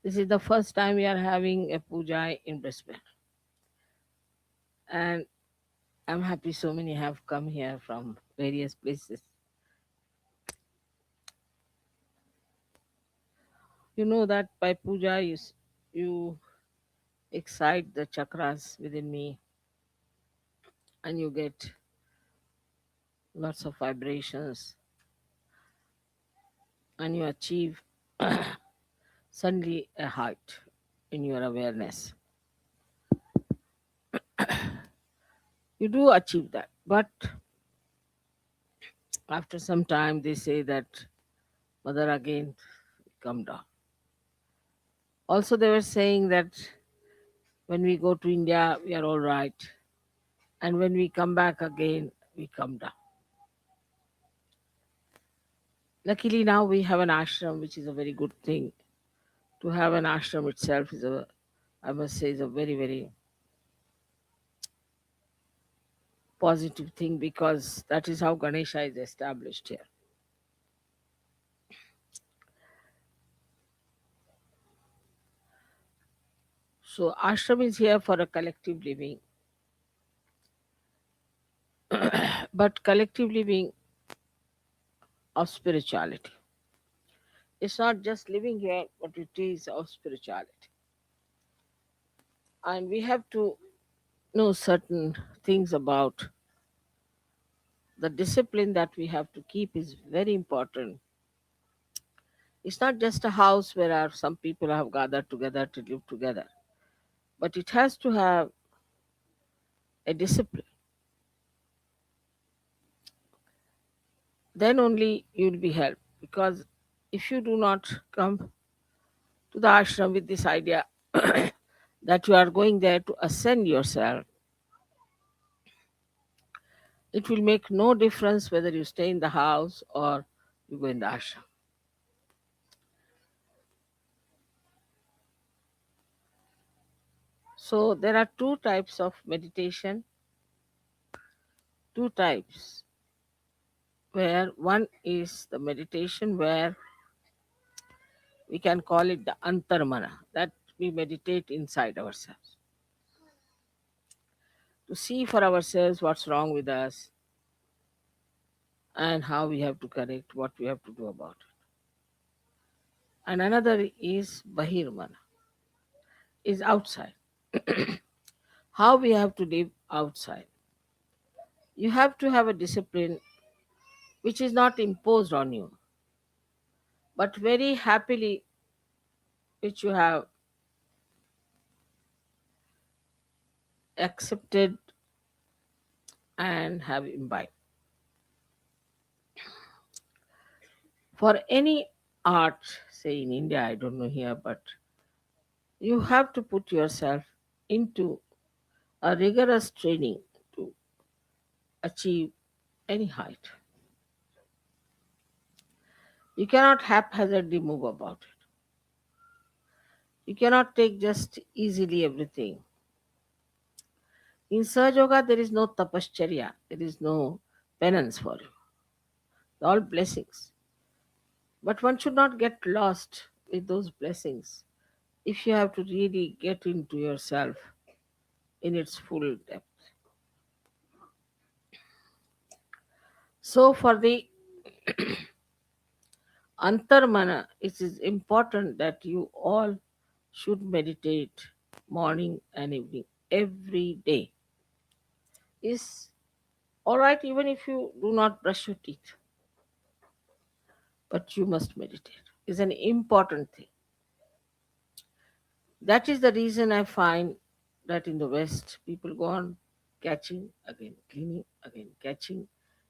This is the first time we are having a puja in Brisbane, and I'm happy so many have come here from various places. You know that by puja you excite the chakras within me, and you get lots of vibrations, and you achieve suddenly a height in your awareness. You do achieve that, but after some time they say that mother again come down. Also they were saying that when we go to India we are all right, and when we come back again we come down. Luckily now we have an ashram, which is a very good thing. To have an ashram itself is a, I must say, is a very very positive thing, because that is how Ganesha is established here. So ashram is here for a collective living, but collective living of spirituality. It's not just living here, but it is of spirituality. And we have to know certain things about the discipline that we have to keep is very important. It's not just a house where some people have gathered together to live together, but it has to have a discipline. Then only you will be helped. Because if you do not come to the ashram with this idea that you are going there to ascend yourself, it will make no difference whether you stay in the house or you go in the ashram. So there are two types of meditation, two types, where one is the meditation where we can call it the antarmana, that we meditate inside ourselves to see for ourselves what's wrong with us and how we have to correct, what we have to do about it. And another is bahirmana, is outside. How we have to live outside. You have to have a discipline which is not imposed on you, but very happily, which you have accepted and have imbibed. For any art, say in India, I don't know here, but you have to put yourself into a rigorous training to achieve any height. You cannot haphazardly move about it. You cannot take just easily everything. In Sahaja Yoga, there is no tapascharya, there is no penance for you. All blessings. But one should not get lost with those blessings if you have to really get into yourself in its full depth. So, for the antarmana, it is important that you all should meditate morning and evening every day. Is all right even if you do not brush your teeth, but you must meditate. Is an important thing. That is the reason I find that in the West, people go on catching, again cleaning, again catching.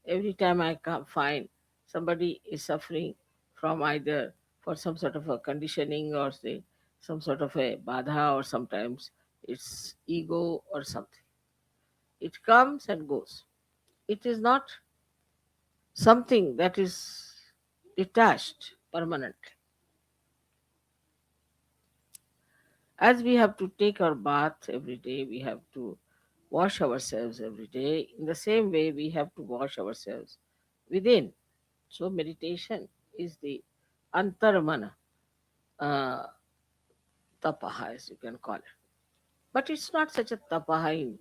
Every time I find somebody is suffering from either for some sort of a conditioning or say some sort of a badha, or sometimes it's ego or something. It comes and goes. It is not something that is detached permanently. As we have to take our bath every day, we have to wash ourselves every day. In the same way, we have to wash ourselves within. So, meditation is the antaramana, uh, tapaha, as you can call it. But it's not such a tapaha.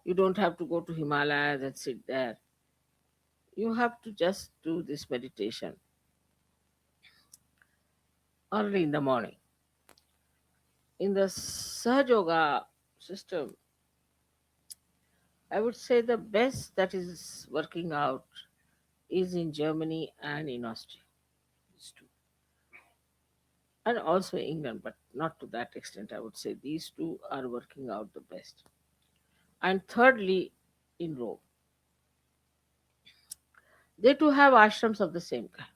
You don't have to go to Himalayas and sit there. You have to just do this meditation early in the morning. In the Sahaja system, I would say the best that is working out is in Germany and in Austria. These two. And also England, but not to that extent. I would say these two are working out the best. And thirdly, in Rome, they too have ashrams of the same kind.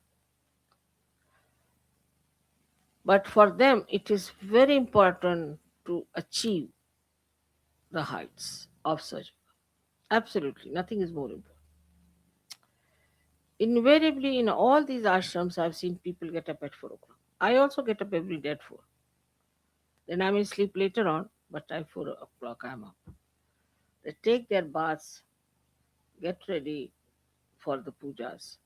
But for them, it is very important to achieve the heights of surgery. Absolutely, nothing is more important. Invariably, in all these ashrams, I've seen people get up at 4 o'clock. I also get up every day at 4. Then I may sleep later on, but at 4 o'clock I'm up. They take their baths, get ready for the pujas,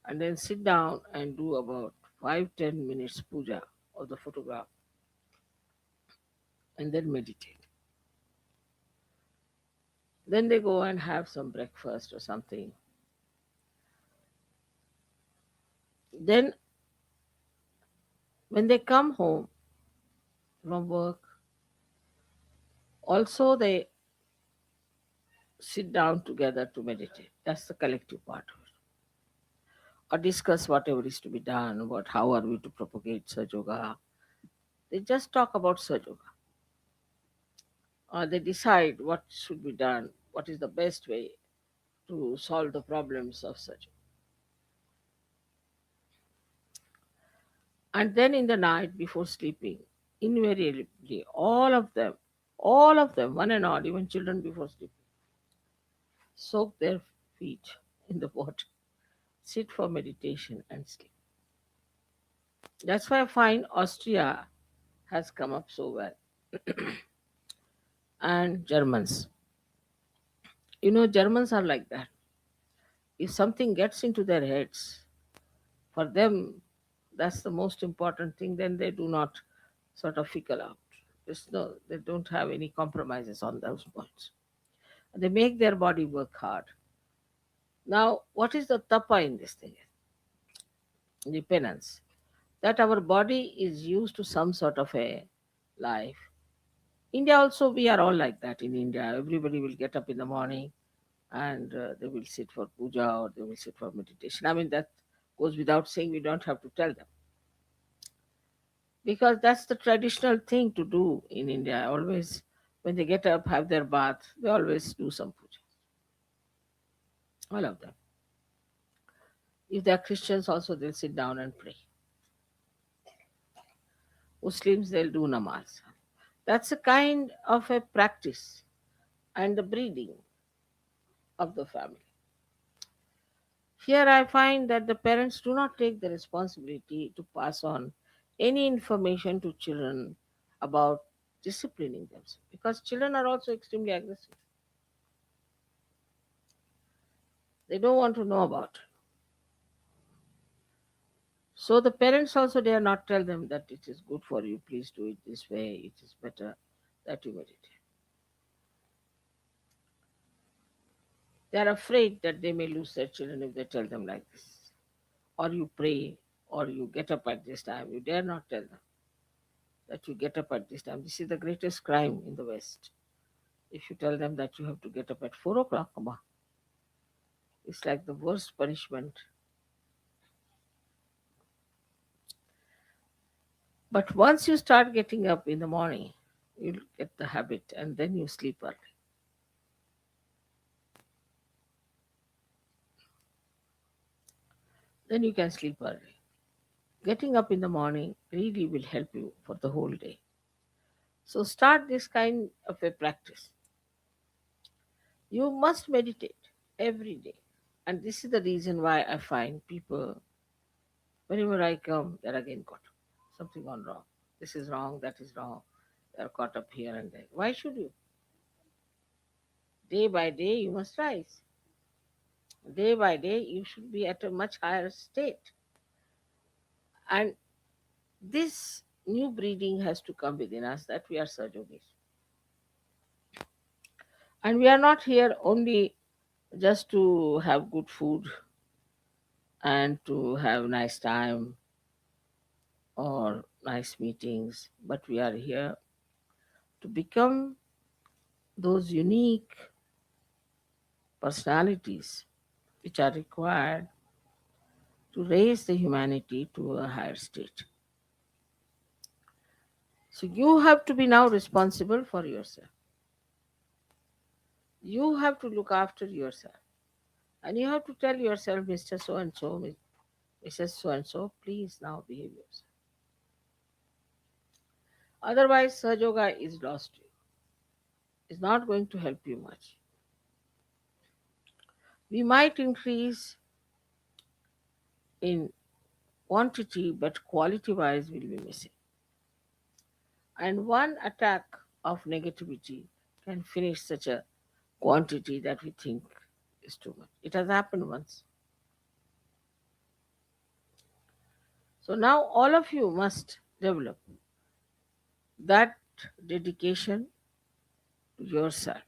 and then sit down and do about 5-10 minutes puja of the photograph and then meditate. Then they go and have some breakfast or something. Then, when they come home from work, also they sit down together to meditate. That's the collective part of it. Or discuss whatever is to be done, what how are we to propagate Sajoga. They just talk about Sajoga. Or they decide what should be done, what is the best way to solve the problems of Sajoga. And then in the night before sleeping, invariably, all of them, one and all, even children before sleeping, soak their feet in the water, sit for meditation and sleep. That's why I find Austria has come up so well. And Germans. Germans are like that. If something gets into their heads, for them, that's the most important thing, then they do not sort of fickle out. They don't have any compromises on those points. They make their body work hard. Now, what is the tapa in this thing? The penance. That our body is used to some sort of a life. India also, we are all like that in India. Everybody will get up in the morning and they will sit for puja or they will sit for meditation. I mean, that goes without saying, we don't have to tell them. Because that's the traditional thing to do in India. Always, when they get up, have their bath, they always do some puja. All of them. If they are Christians, also they'll sit down and pray. Muslims, they'll do namaz. That's a kind of a practice and the breeding of the family. Here I find that the parents do not take the responsibility to pass on any information to children about disciplining themselves because children are also extremely aggressive. They don't want to know about it. So the parents also dare not tell them that it is good for you, please do it this way, it is better that you meditate. They are afraid that they may lose their children if they tell them like this. Or you pray, or you get up at this time. You dare not tell them that you get up at this time. This is the greatest crime in the West. If you tell them that you have to get up at 4 o'clock, it's like the worst punishment. But once you start getting up in the morning, you'll get the habit and then you sleep early. Then you can sleep early. Getting up in the morning really will help you for the whole day. So start this kind of a practice. You must meditate every day. And this is the reason why I find people, whenever I come, they're again caught up. Something gone wrong. This is wrong, that is wrong. They're caught up here and there. Why should you? Day by day, you must rise. Day by day, you should be at a much higher state. And this new breeding has to come within us that we are Sahajogis. And we are not here only just to have good food and to have nice time or nice meetings, but we are here to become those unique personalities which are required to raise the humanity to a higher state. So you have to be now responsible for yourself. You have to look after yourself. And you have to tell yourself, Mr. So and so, Mrs. So and so, please now behave yourself. Otherwise, Sahaja Yoga is lost to you. It's not going to help you much. We might increase in quantity, but quality wise will be missing. And one attack of negativity can finish such a quantity that we think is too much. It has happened once. So now all of you must develop that dedication to yourself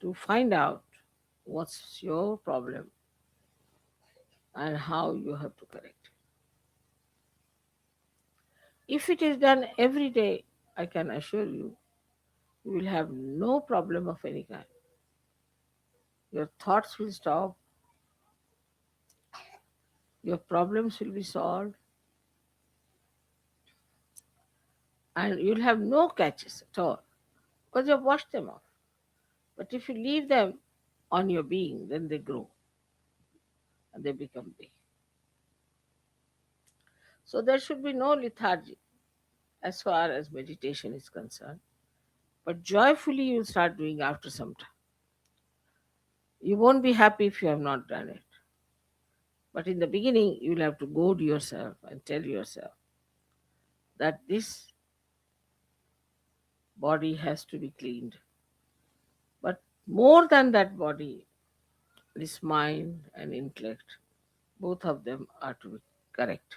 to find out what's your problem and how you have to correct it. If it is done every day, I can assure you, you will have no problem of any kind. Your thoughts will stop, your problems will be solved, and you'll have no catches at all because you've washed them off. But if you leave them on your being, then they grow and they become big. So there should be no lethargy as far as meditation is concerned. But joyfully you'll start doing after some time. You won't be happy if you have not done it. But in the beginning, you'll have to goad yourself and tell yourself that this body has to be cleaned. But more than that body, this mind and intellect, both of them are to be correct.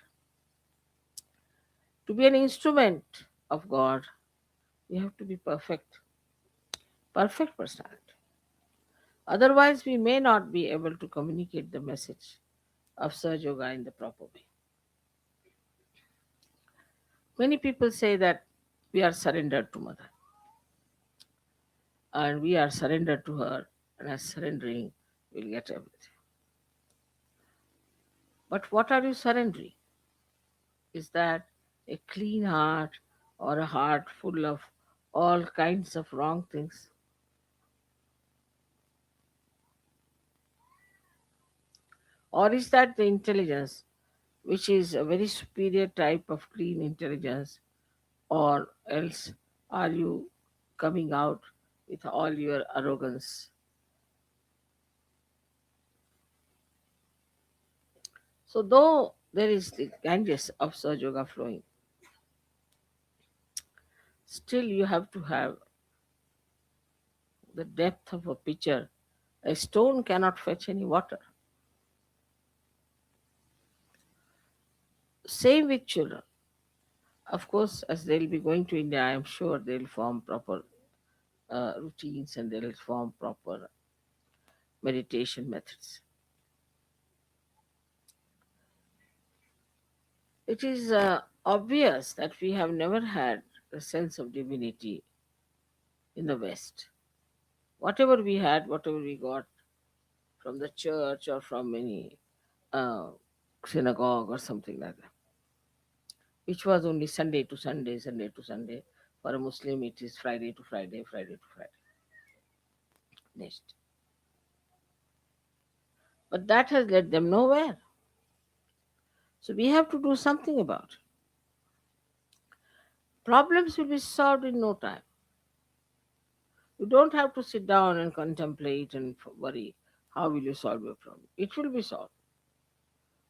To be an instrument of God, you have to be perfect, perfect personality. Otherwise, we may not be able to communicate the message of Sahaja Yoga in the proper way. Many people say that we are surrendered to Mother and we are surrendered to her, and as surrendering, we'll get everything. But what are you surrendering? Is that a clean heart or a heart full of all kinds of wrong things? Or is that the intelligence, which is a very superior type of clean intelligence? Or else are you coming out with all your arrogance? So, though there is the Ganges of Sahaja Yoga flowing, still you have to have the depth of a pitcher. A stone cannot fetch any water. Same with children. Of course, as they'll be going to India, I am sure they'll form proper routines and they'll form proper meditation methods. It is obvious that we have never had a sense of divinity in the West. Whatever we had, whatever we got from the church or from any uh, synagogue or something like that, which was only Sunday to Sunday, Sunday to Sunday. For a Muslim, it is Friday to Friday, Friday to Friday. Next. But that has led them nowhere. So we have to do something about it. Problems will be solved in no time. You don't have to sit down and contemplate and worry how will you solve your problem. It will be solved.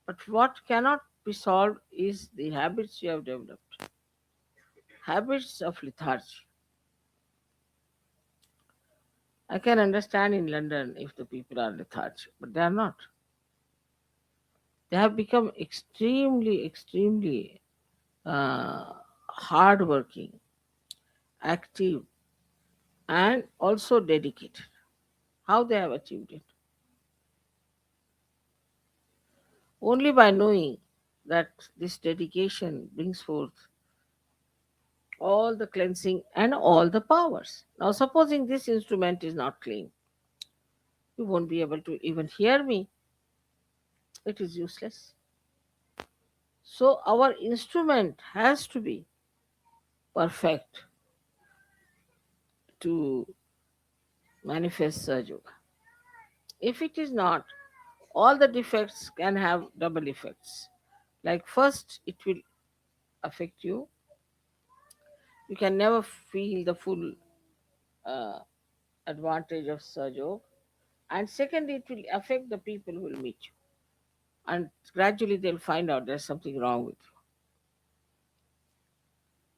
But what cannot be solved is the habits you have developed. Habits of lethargy. I can understand in London if the people are lethargic, but they are not. They have become extremely uh, hardworking, active, and also dedicated. How they have achieved it? Only by knowing that this dedication brings forth all the cleansing and all the powers. Now, supposing this instrument is not clean, you won't be able to even hear me. It is useless. So, our instrument has to be perfect to manifest Sahaja Yoga. If it is not, all the defects can have double effects. Like, first, it will affect you. You can never feel the full uh, advantage of Sahaja Yoga. And second, it will affect the people who will meet you. And gradually they'll find out there's something wrong with you.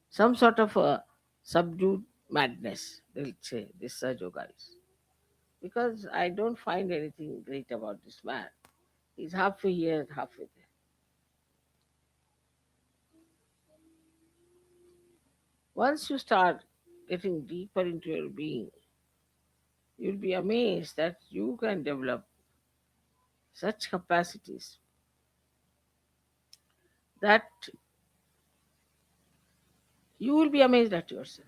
Some sort of a subdued madness, they'll say, this Sahaja Yoga is. Because I don't find anything great about this man. He's halfway here, halfway there. Once you start getting deeper into your being, you'll be amazed that you can develop such capacities that you will be amazed at yourself.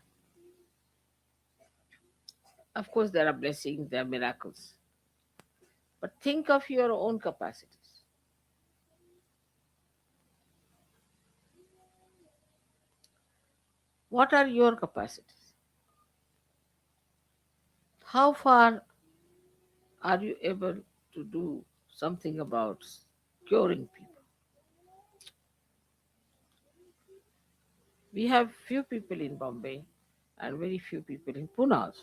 Of course, there are blessings, there are miracles. But think of your own capacities. What are your capacities? How far are you able to do something about curing people? We have few people in Bombay and very few people in Pune also.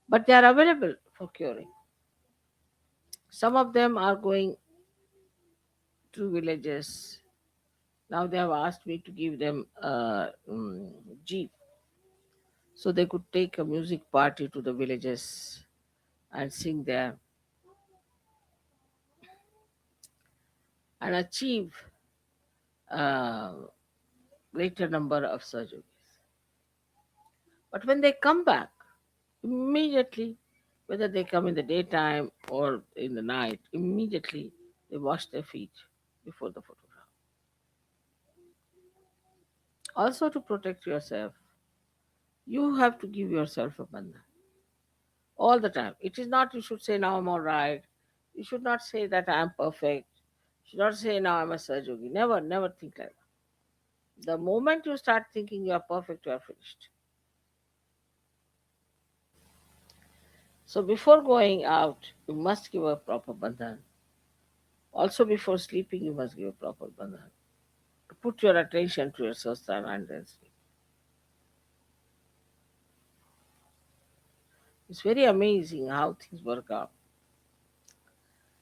But they are available for curing. Some of them are going to villages. Now they have asked me to give them a jeep so they could take a music party to the villages and sing there and achieve a greater number of surgeries. But when they come back, immediately, whether they come in the daytime or in the night, immediately they wash their feet before the photograph. Also, to protect yourself, you have to give yourself a bandhan all the time. It is not you should say, now I'm all right. You should not say that I am perfect. You should not say, now I'm a surgery. Never, never think like that. The moment you start thinking you are perfect, you are finished. So before going out, you must give a proper bandhan. Also before sleeping, you must give a proper bandhan. Put your attention to your sasana and then sleep. It's very amazing how things work out.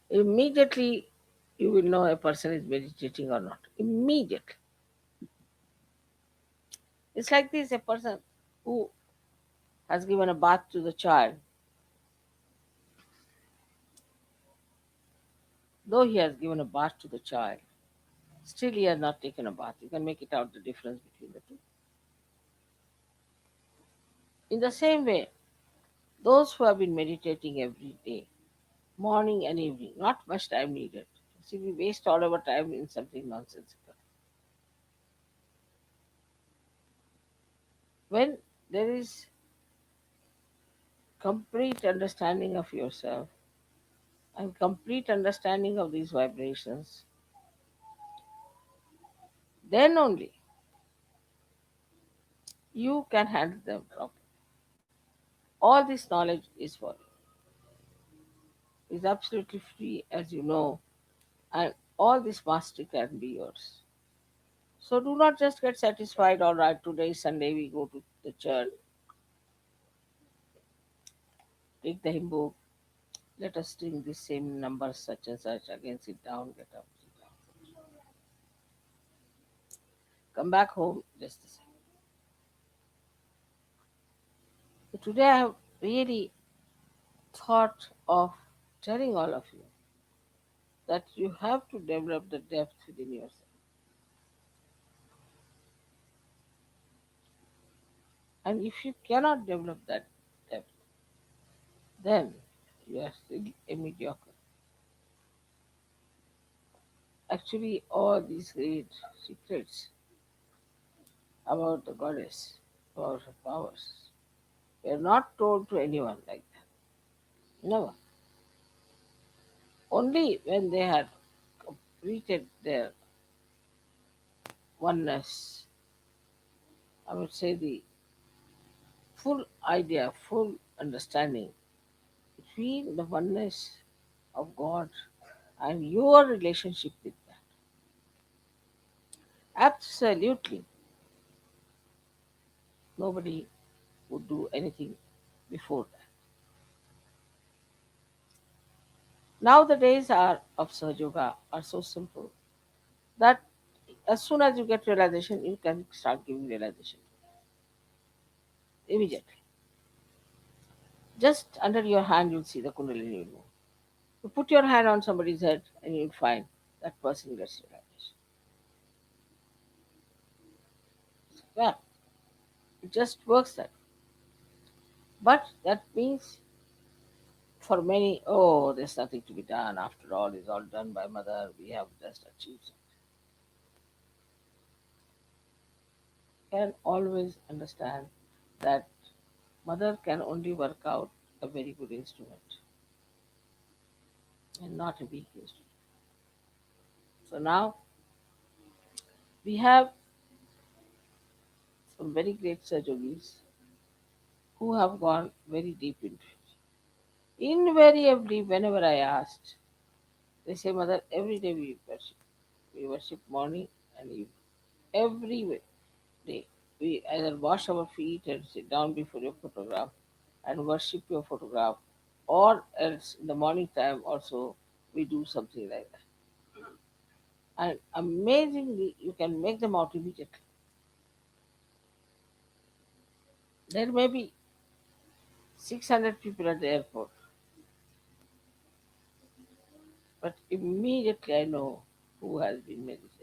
Immediately, you will know a person is meditating or not. Immediately. It's like this, a person who has given a bath to the child, though he has given a bath to the child, still he has not taken a bath. You can make it out the difference between the two. In the same way, those who have been meditating every day, morning and evening, not much time needed. See, we waste all our time in something nonsensical. When there is complete understanding of yourself and complete understanding of these vibrations, then only you can handle them properly. All this knowledge is for you. Is absolutely free, as you know, and all this mastery can be yours. So do not just get satisfied. All right, today is Sunday, we go to the church, take the hymn book. Let us sing the same numbers such and such. Again, sit down, get up, sit down. Come back home, just the same. So today I have really thought of telling all of you that you have to develop the depth within yourself. And if you cannot develop that depth, then you are still a mediocre. Actually, all these great secrets about the goddess, about her powers, were not told to anyone like that. Never. Only when they had completed their oneness, I would say the full idea, full understanding between the oneness of God and your relationship with that. Absolutely nobody would do anything before that. Now the days are of Sahaja Yoga are so simple that as soon as you get realization, you can start giving realization immediately. Just under your hand, you'll see the Kundalini will move. You put your hand on somebody's head and you'll find that person gets realization. Yeah, it just works that. But that means for many, oh, there's nothing to be done. After all, it's all done by mother. We have just achieved something. Can always understand that mother can only work out a very good instrument and not a weak instrument. So now we have some very great surgeries who have gone very deep into it. Invariably, whenever I asked, they say, Mother, every day we worship. We worship morning and evening. Every day. We either wash our feet and sit down before your photograph and worship your photograph, or else in the morning time also we do something like that. And amazingly, you can make them out immediately. There may be 600 people at the airport, but immediately I know who has been meditating.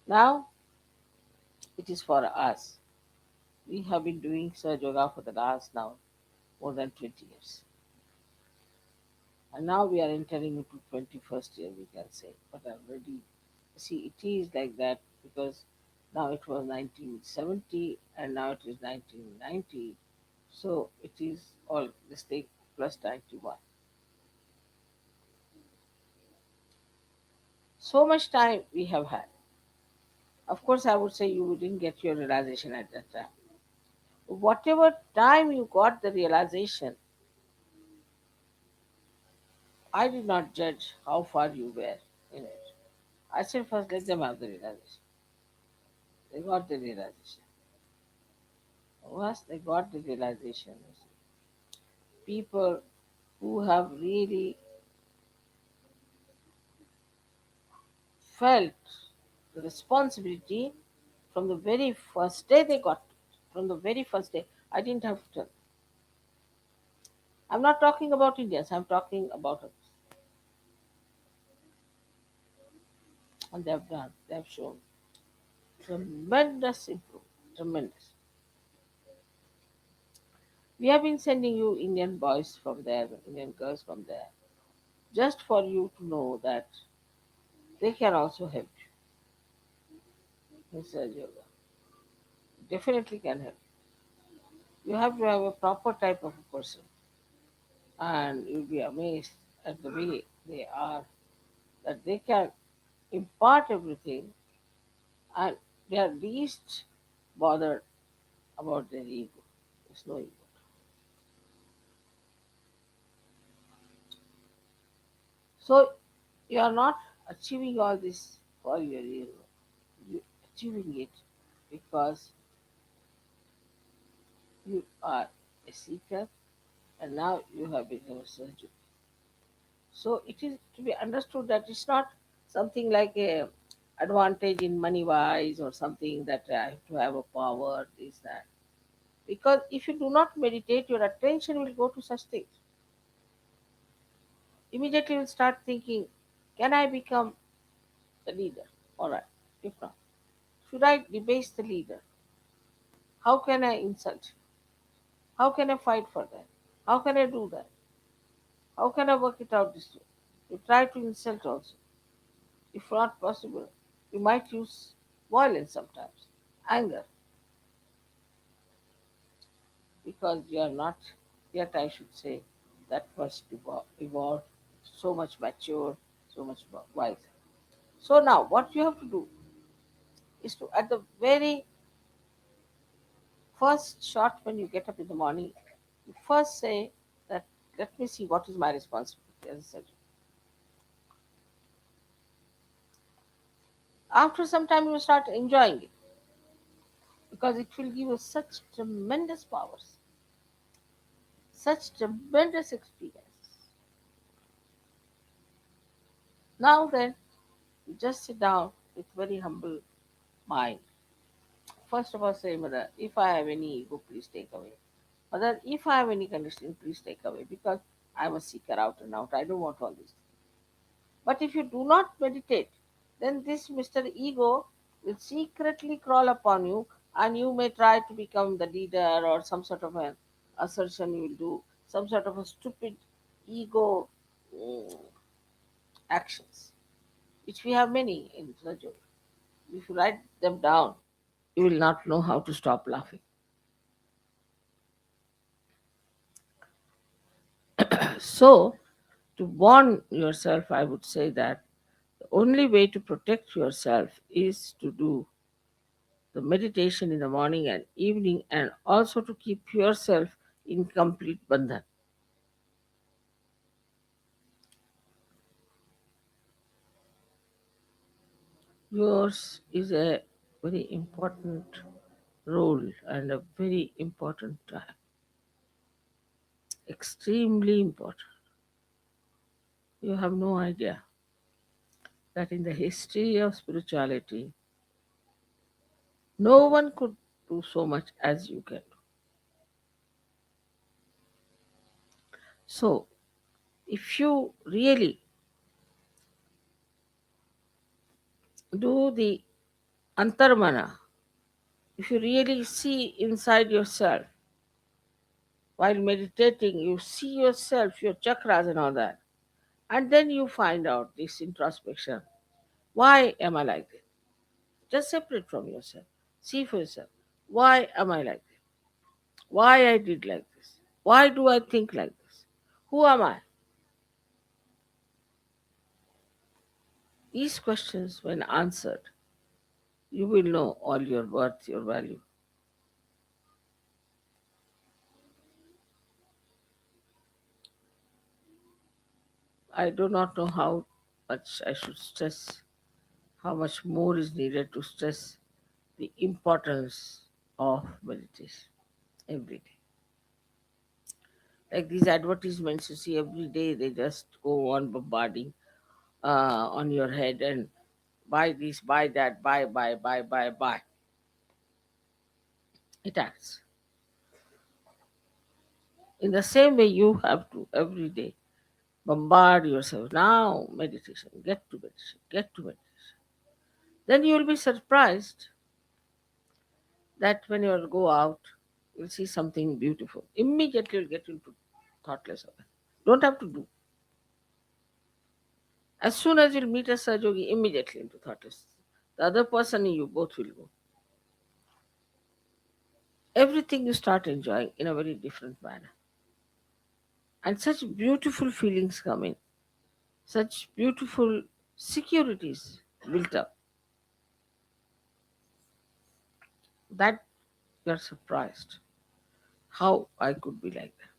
Now it is for us. We have been doing Saj Yoga for the last now more than 20 years. And now we are entering into 21st year, we can say. But already, see, it is like that because now it was 1970 and now it is 1990. So it is all this thing plus 91. So much time we have had. Of course, I would say you didn't get your realization at that time. Whatever time you got the realization, I did not judge how far you were in it. I said first let them have the realization. They got the realization. Once they got the realization, people who have really felt the responsibility from the very first day they got it, from the very first day, I didn't have to tell. I'm not talking about Indians, I'm talking about others. And they have done, they have shown tremendous improvement, tremendous. We have been sending you Indian boys from there, Indian girls from there, just for you to know that they can also help you in Surge Yoga. Definitely can help. You have to have a proper type of a person, and you'll be amazed at the way they are, that they can impart everything, and they are least bothered about their ego. There's no ego. So you are not achieving all this for your ego. You're achieving it because you are a seeker and now you have become a surgeon. So it is to be understood that it's not something like a advantage in money wise or something that I have to have a power, this, that. Because if you do not meditate, your attention will go to such things. Immediately you will start thinking, can I become the leader? Alright. If not, should I debase the leader? How can I insult? How can I fight for that? How can I do that? How can I work it out this way? You try to insult also. If not possible, you might use violence sometimes, anger, because you are not yet, I should say, that much evolved, so much mature, so much wise. So now, what you have to do is to, at the very first shot when you get up in the morning, you first say that, let me see what is my responsibility as a surgeon. After some time, you start enjoying it because it will give you such tremendous powers, such tremendous experience. Now then, you just sit down with very humble mind. First of all, say, Mother, if I have any ego, please take away. Mother, if I have any conditioning, please take away because I'm a seeker out and out. I don't want all this. But if you do not meditate, then this Mr. Ego will secretly crawl upon you and you may try to become the leader or some sort of an assertion you will do, some sort of a stupid ego mm, actions, which we have many in Rajyogi. If you write them down, you will not know how to stop laughing. So, to warn yourself, I would say that the only way to protect yourself is to do the meditation in the morning and evening, and also to keep yourself in complete bandhan. Yours is a very important role and a very important time, extremely important. You have no idea that in the history of spirituality, no one could do so much as you can do. So, if you really do the antarmana, if you really see inside yourself while meditating, you see yourself, your chakras, and all that, and then you find out this introspection. Why am I like this? Just separate from yourself. See for yourself. Why am I like this? Why I did like this? Why do I think like this? Who am I? These questions, when answered, you will know all your worth, your value. I do not know how much I should stress, how much more is needed to stress the importance of meditation every day. Like these advertisements you see every day, they just go on bombarding on your head and buy this, buy that, buy. It acts. In the same way, you have to every day bombard yourself. Now, meditation, get to meditation, get to meditation. Then you will be surprised that when you go out, you'll see something beautiful. Immediately you'll get into thoughtless away. Don't have to do. As soon as you'll meet a Sajogi, immediately into thoughtless. The other person and you both will go. Everything you start enjoying in a very different manner. And such beautiful feelings come in, such beautiful securities built up that you're surprised how I could be like that,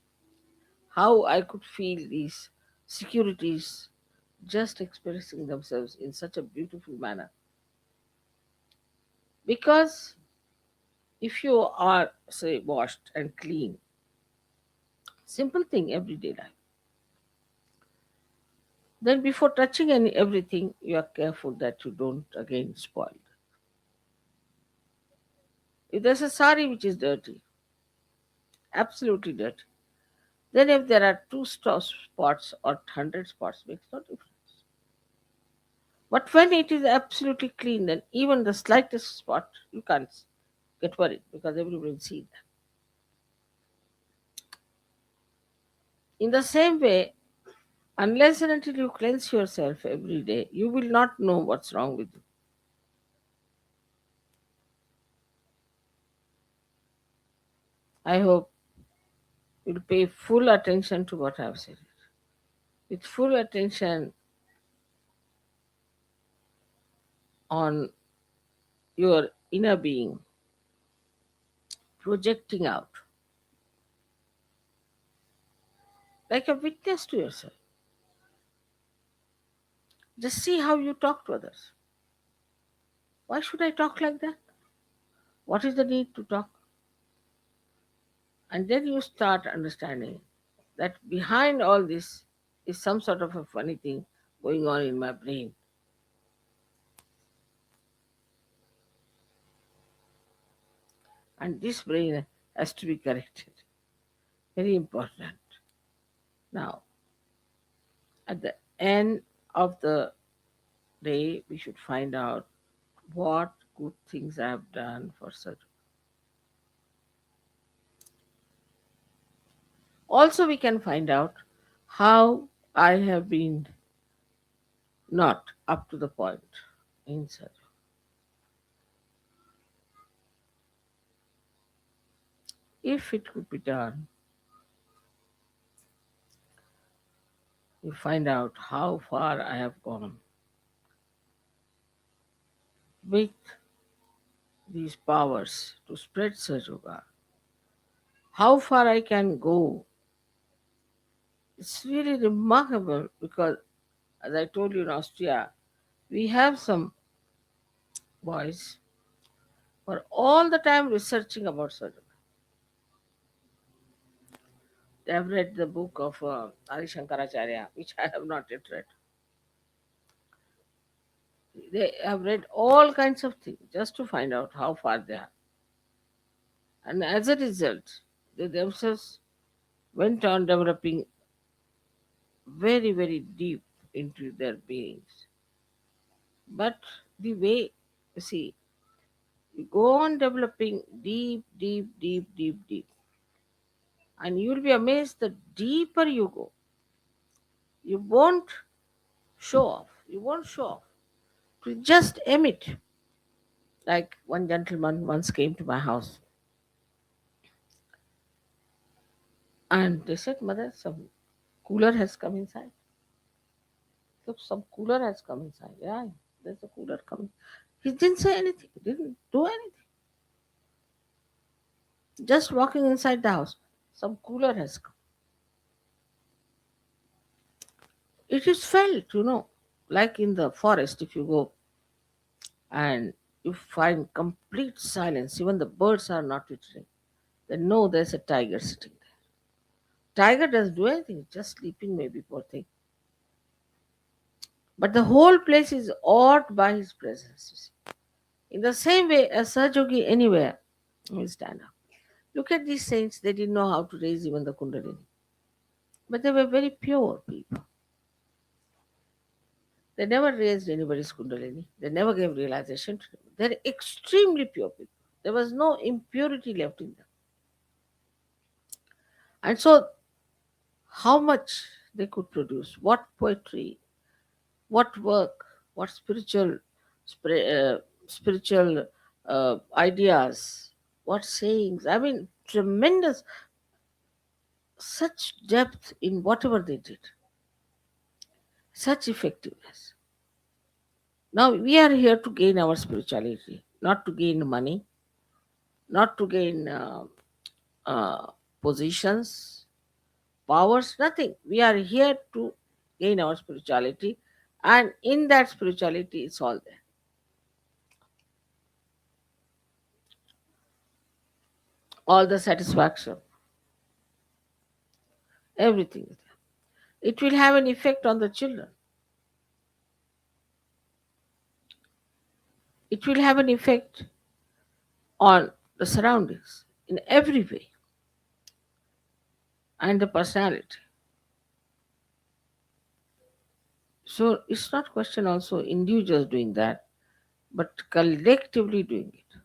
how I could feel these securities just expressing themselves in such a beautiful manner. Because if you are, say, washed and clean, simple thing, everyday life, then before touching any everything, you are careful that you don't again spoil. If there's a sari which is dirty, absolutely dirty. Then if there are two spots or 100 spots, makes no difference. But when it is absolutely clean, then even the slightest spot, you can't get worried because everybody will see that. In the same way, unless and until you cleanse yourself every day, you will not know what's wrong with you. I hope you'll pay full attention to what I've said. With full attention on your inner being, projecting out like a witness to yourself. Just see how you talk to others. Why should I talk like that? What is the need to talk? And then you start understanding that behind all this is some sort of a funny thing going on in my brain. And this brain has to be corrected. Very important. Now, at the end of the day, we should find out what good things I have done for such. Also, we can find out how I have been not up to the point in such. If it could be done, you find out how far I have gone with these powers to spread Sahaja Yoga, how far I can go. It's really remarkable because, as I told you in Austria, we have some boys who are all the time researching about Sahaja Yoga. They have read the book of Adi Shankaracharya, which I have not yet read. They have read all kinds of things just to find out how far they are. And as a result, they themselves went on developing very, very deep into their beings. But the way, you see, you go on developing deep, deep, deep, deep, deep, and you'll be amazed the deeper you go, you won't show off. You won't show off. You just emit. Like one gentleman once came to my house and they said, Mother, some cooler has come inside. Look, some cooler has come inside. Yeah, there's a cooler coming. He didn't say anything, he didn't do anything. Just walking inside the house, some cooler has come. It is felt, like in the forest, if you go and you find complete silence, even the birds are not twittering, then know there's a tiger sitting there. Tiger doesn't do anything, just sleeping maybe, poor thing. But the whole place is awed by his presence. You see. In the same way, a Sahajogi anywhere will stand up. Look at these saints, they didn't know how to raise even the Kundalini. But they were very pure people. They never raised anybody's Kundalini. They never gave realization to them. They're extremely pure people. There was no impurity left in them. And so, how much they could produce, what poetry, what work, what spiritual ideas, what sayings. I mean, tremendous, such depth in whatever they did, such effectiveness. Now, we are here to gain our spirituality, not to gain money, not to gain uh, positions, powers, nothing. We are here to gain our spirituality, and in that spirituality, it's all there. All the satisfaction, everything is there. It will have an effect on the children. It will have an effect on the surroundings in every way. and the personality. So it's not question also individuals doing that, but collectively doing it.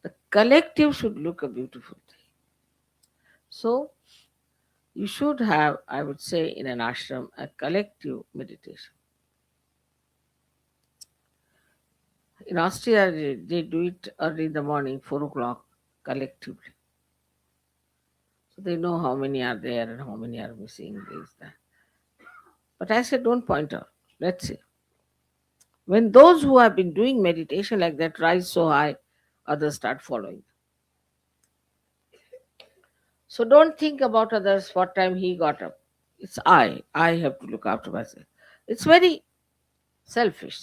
The collective should look a beautiful thing. So you should have, I would say, in an ashram, a collective meditation. In Austria, they do it early in the morning, 4 o'clock, collectively. So they know how many are there and how many are missing, this, that. But I said, don't point out. Let's see. When those who have been doing meditation like that rise so high, others start following. So don't think about others, what time he got up. It's I. I have to look after myself. It's very selfish.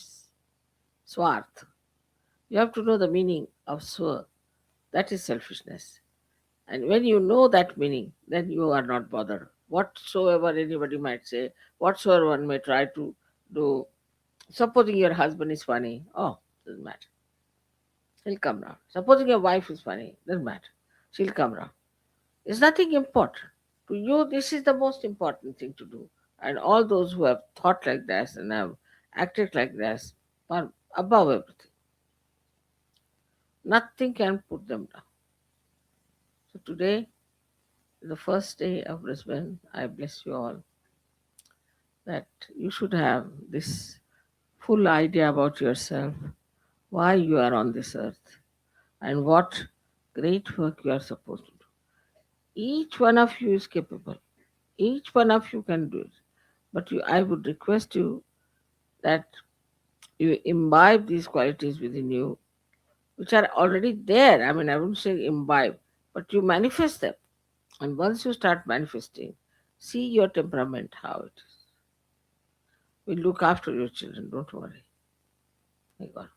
Swarth. You have to know the meaning of swa. That is selfishness. And when you know that meaning, then you are not bothered. Whatsoever anybody might say, whatsoever one may try to do. Supposing your husband is funny, oh, doesn't matter. He'll come round. Supposing your wife is funny, doesn't matter. She'll come round. It's nothing important. To you, this is the most important thing to do. And all those who have thought like this and have acted like this are above everything. Nothing can put them down. So today, the first day of Brisbane, I bless you all that you should have this full idea about yourself, why you are on this earth, and what great work you are supposed to do. Each one of you is capable. Each one of you can do it. But I would request you that you imbibe these qualities within you, which are already there. I mean, I wouldn't say imbibe, but you manifest them. And once you start manifesting, see your temperament, how it is. We look after your children, don't worry. My God.